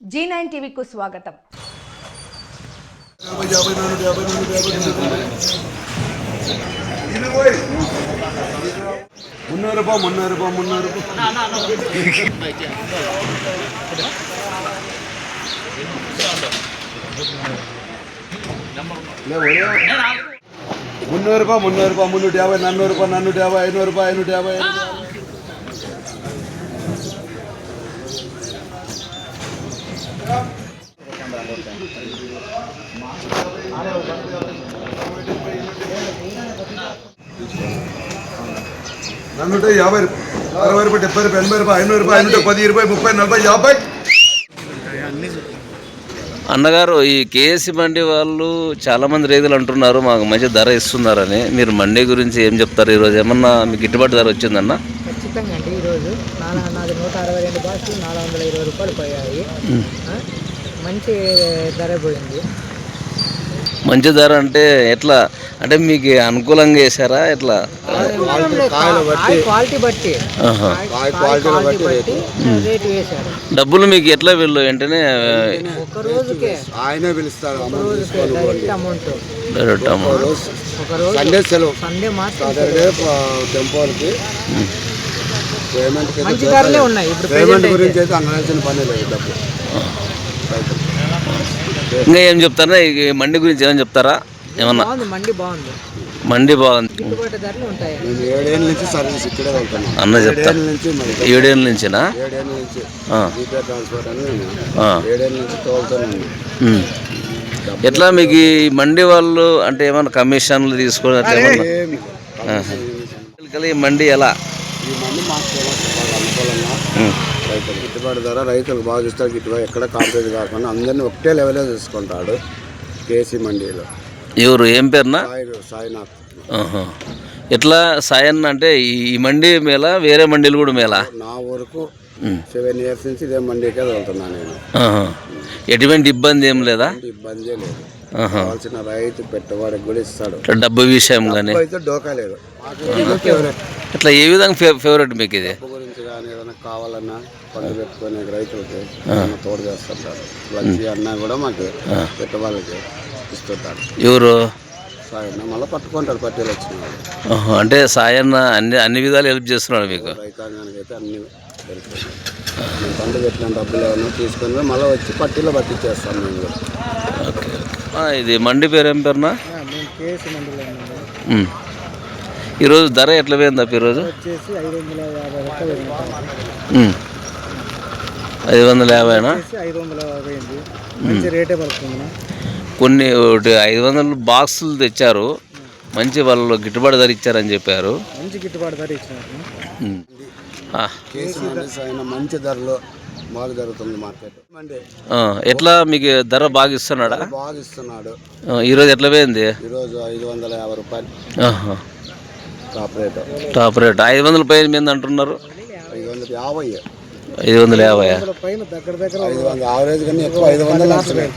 G9 టీవీకు స్వాగతం. నన్ను 50 60 రూపాయలు 70 రూపాయలు 80 రూపాయలు 500 రూపాయలు 10 రూపాయలు 30 40 50. అన్నగారు, ఈ కేఎస్సి మండి వాళ్ళు చాలామంది రైతులు అంటున్నారు మాకు మంచి ధర ఇస్తున్నారని. మీరు మండి గురించి ఏం చెప్తారు? ఈరోజు ఏమన్నా మీకు గిట్టుబాటు ధర వచ్చిందన్న? ఖచ్చితంగా అండి. ఈరోజు నాది 162 బాక్సులు 420 రూపాయలు పోయాయి. మంచి ధర పోయింది. మంచి ధర అంటే ఎట్లా? అంటే మీకు అనుకూలంగా వేసారా ఎట్లా? క్వాలిటీ బట్టి రేటు వేశారు. డబ్బులు మీకు ఎట్లా వీళ్ళు వెంటనే ఒక రోజుకే ఆయనే పిలుస్తారు డైరెక్ట్ అమౌంట్. ఒక రోజు సండే మాత్రం టెంపోల్కి మంచి ధరలే ఉన్నాయి. ఇప్పుడు పేమెంట్ గురించి అయితే అనవలసిన పని లేదు. డబ్బు ఇంకా ఏం చెప్తారా? ఈ మండి గురించి ఏమని చెప్తారా? ఏమన్నా మండి బాగుంది. మండి బాగుంది. గిట్టుబాటు ధరలు ఉంటాయి. నేను 7 ఏళ్ళ నుంచి సర్వీస్ ఇక్కడే వెళ్తాను. అన్న చెప్తా. 7 ఏళ్ళ నుంచినా? 7 ఏళ్ళ నుంచి జీపే ట్రాన్స్పోర్ట్ అని 7 ఏళ్ళ నుంచి తోలుతాను. ఎట్లా మీకు ఈ మండి వాళ్ళు అంటే ఏమన్నా కమిషన్లు తీసుకొని అట్లా ఈ మండి ఎలా? ఈ మంది మాకు అనుకూలంగా రైతులు గిట్టుబాటు ధర రైతులకు బాగా చూస్తారు. గిట్టుబాటు ఎక్కడ కాంప్రమైజ్ కాకుండా అందరినీ ఒకటే లెవెల్లో చూసుకుంటాడు కేసీ మండీలో. ఎవరు? ఏం పేరునా? సాయినాథ్. ఎట్లా సాయన్న అంటే ఈ మండి మేళ వేరే మండీలు కూడా మేళ? నా వరకు 7 ఇయర్స్ నుంచి ఇదే మండీకే వెళ్తున్నాను నేను. ఎటువంటి ఇబ్బంది ఏం లేదా? ఇబ్బందే లేదు. కావాల్సిన రైతు పెట్టుబడికి కూడా ఇస్తాడు. డబ్బు విషయం కానీ అయితే డోకా లేదు. ఇట్లా ఏ విధంగా ఫేవరెట్ మీకు ఇది? డబ్బు గురించి కానీ ఏదైనా కావాలన్నా పండు పెట్టుకునే రైతులకి తోడు చేస్తుంటారు. లంచ్ అన్నా కూడా మాకు పెట్టుబడికి ఇస్తుంటారు. ఎవరు? సాయన్న మళ్ళీ పట్టుకుంటాడు పట్టేలు వచ్చిన. అంటే సాయన్న అన్ని విధాలు హెల్ప్ చేస్తున్నాడు మీకు? రైతాంగానికి అయితే అన్ని హెల్ప్ చేస్తాం. మేము పండు పెట్టిన డబ్బులు ఏమన్నా తీసుకొని మళ్ళీ వచ్చి పట్టీలో పట్టించేస్తాం మేము కూడా. ఇది మండి పేరు ఏం పేరునా? కేఎస్సి మండీలో ఉన్నాము. ఈరోజు ధర ఎట్లా పోయింది అప్ప? ఈరోజు వచ్చేసి 550 550నా? 500 పోయింది. మంచి రేటే పడుతుంది. కొన్ని 500 బాక్సులు తెచ్చారు. మంచి వాళ్ళు గిట్టుబాటు ధర ఇచ్చారని చెప్పారు. మంచి గిట్టుబాటు ధర ఇచ్చినారు. మంచి ధరలో బాగా జరుగుతుంది మార్కెట్. ఎట్లా మీకు ధర బాగా ఇస్తున్నాడా? బాగా ఇస్తున్నాడు. ఈరోజు ఎట్లా పోయింది? ఈరోజు 550 రూపాయలు టాప్ రేట్. 500 పైన మీద అంటున్నారు. 550. 550 పైన దగ్గర 500 యావరేజ్ కానీ ఎక్కువ 500 వస్తున్నాయి.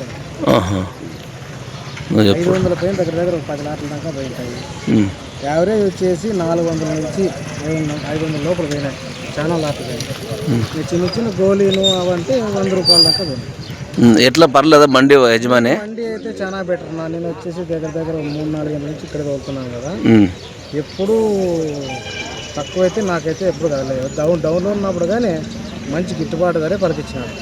500 పైన దగ్గర 10 లాట్ల దాకా పోయింటాయి. యావరేజ్ వచ్చేసి 400 నుంచి 500 లోపల పోయినాయి. చాలా లాట్లు పోయినాయి. చిన్న చిన్న గోళీలు అవంటే 100 రూపాయల దాకా పోయినాయి. ఎట్లా పర్లేదా మండి యజమాని? మండి అయితే చాలా బెటర్. నేను వచ్చేసి దగ్గర 3-4 గంటల నుంచి ఇక్కడ వెళ్తున్నాను కదా. ఎప్పుడు తక్కువైతే నాకైతే ఎప్పుడు కదలేదు. డౌన్లో ఉన్నప్పుడు కానీ మంచి గిట్టుబాటు ధరే పలికిచ్చినాడు.